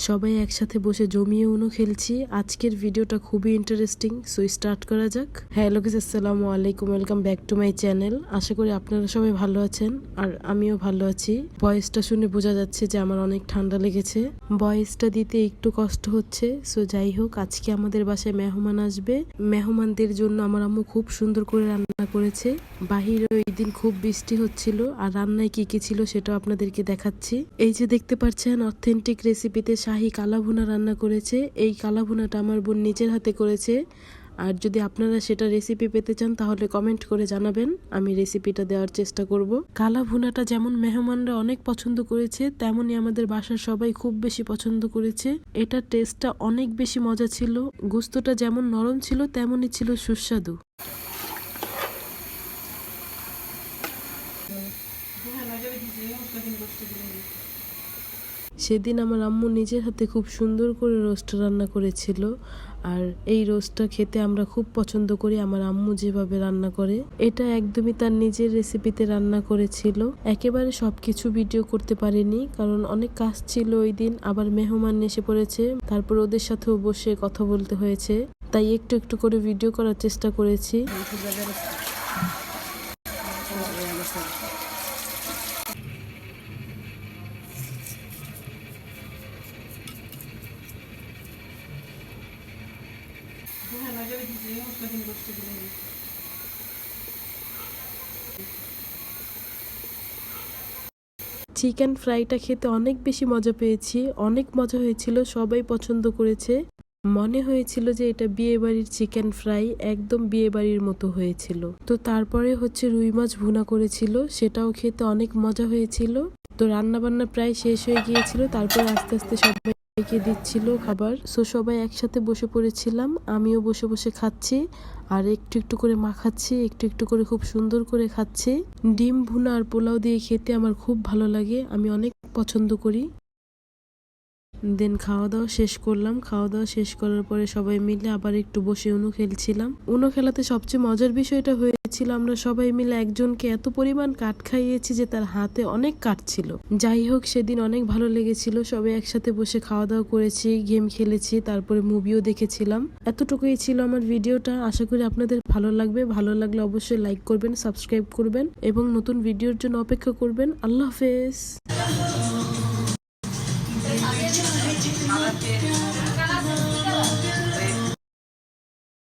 সবাই একসাথে বসে জমিয়ে উনো খেলছি। আজকের ভিডিওটা খুবই ইন্টারেস্টিং, সো স্টার্ট করা যাক। হ্যালো গাইস, আসসালামু আলাইকুম, welcome back to my channel. আশা করি আপনারা সবাই ভালো আছেন আর আমিও ভালো আছি। ভয়েসটা শুনে বোঝা যাচ্ছে যে আমার অনেক ঠান্ডা লেগেছে, ভয়েসটা দিতে একটু কষ্ট হচ্ছে। সো যাই হোক, আজকে আমাদের বাসায় মেহমান আসবে। মেহমানদের জন্য আমার আম্মু খুব সুন্দর করে রান্না করেছে। বাহিরে ওই দিন খুব বৃষ্টি হচ্ছিল, আর রান্নায় কি কি ছিল সেটা আপনাদেরকে দেখাচ্ছি। এই যে দেখতে পাচ্ছেন, অথেন্টিক রেসিপিতে শাহী কালাভুনা রান্না করেছে। এই কালাভুনাটা আমার বোন নিজের হাতে করেছে। আর যদি আপনারা সেটা রেসিপি পেতে চান তাহলে কমেন্ট করে জানাবেন, আমি রেসিপিটা দেওয়ার চেষ্টা করব। কালাভুনাটা যেমন মেহমানরা অনেক পছন্দ করেছে, তেমনি আমাদের বাসার সবাই খুব বেশি পছন্দ করেছে। এটার টেস্টটা অনেক বেশি মজা ছিল। গোস্তটা যেমন নরম ছিল তেমনই ছিল সুস্বাদু। সেদিন আমার আম্মু নিজের হাতে খুব সুন্দর করে রোস্ট রান্না করেছিল, আর এই রোস্টটা খেতে আমরা খুব পছন্দ করি। আমার আম্মু যেভাবে রান্না করে, এটা একদমই তার নিজের রেসিপিতে রান্না করেছিল। একেবারে সবকিছু ভিডিও করতে পারিনি, কারণ অনেক কাজ ছিল ওই দিন, আবার মেহমান এসে পড়েছে, তারপর ওদের সাথেও বসে কথা বলতে হয়েছে, তাই একটু একটু করে ভিডিও করার চেষ্টা করেছি। চিকেন ফ্রাইটা খেতে অনেক বেশি মজা পেয়েছি, অনেক মজা হয়েছিল, সবাই পছন্দ করেছে। মনে হয়েছিল যে এটা বিয়ে বাড়ির চিকেন ফ্রাই, একদম বিয়ে বাড়ির মতো হয়েছিল। তো তারপরে হচ্ছে রুই মাছ ভুনা করেছিল, সেটাও খেতে অনেক মজা হয়েছিল। তো রান্না বান্না প্রায় শেষ হয়ে গিয়েছিল, তারপর আস্তে আস্তে সবাইকে দিচ্ছিল খাবার। সো সবাই একসাথে বসে পড়েছিলাম, আমিও বসে বসে খাচ্ছি আর একটু একটু করে মাখাচ্ছি, একটু একটু করে খুব সুন্দর করে খাচ্ছি। ডিম ভুনা আর পোলাও দিয়ে খেতে আমার খুব ভালো লাগে, আমি অনেক পছন্দ করি। দেন খাওয়া দাওয়া শেষ করলাম। খাওয়া দাওয়া শেষ করার পরে সবাই মিলে আবার একটু বসে উনো খেলছিলাম। উনো খেলাতে সবচেয়ে মজার বিষয়টা হয়েছিল, আমরা সবাই মিলে একজনকে এত পরিমাণ কাঠ খাইয়েছি যে তার হাতে অনেক কাঠ ছিল। যাই হোক, সেদিন অনেক ভালো লেগেছিল। সবাই একসাথে বসে খাওয়া দাওয়া করেছি, গেম খেলেছি, তারপরে মুভিও দেখেছিলাম। এতটুকুই ছিল আমার ভিডিওটা। আশা করি আপনাদের ভালো লাগবে। ভালো লাগলে অবশ্যই লাইক করবেন, সাবস্ক্রাইব করবেন এবং নতুন ভিডিওর জন্য অপেক্ষা করবেন। আল্লাহ হাফেজ।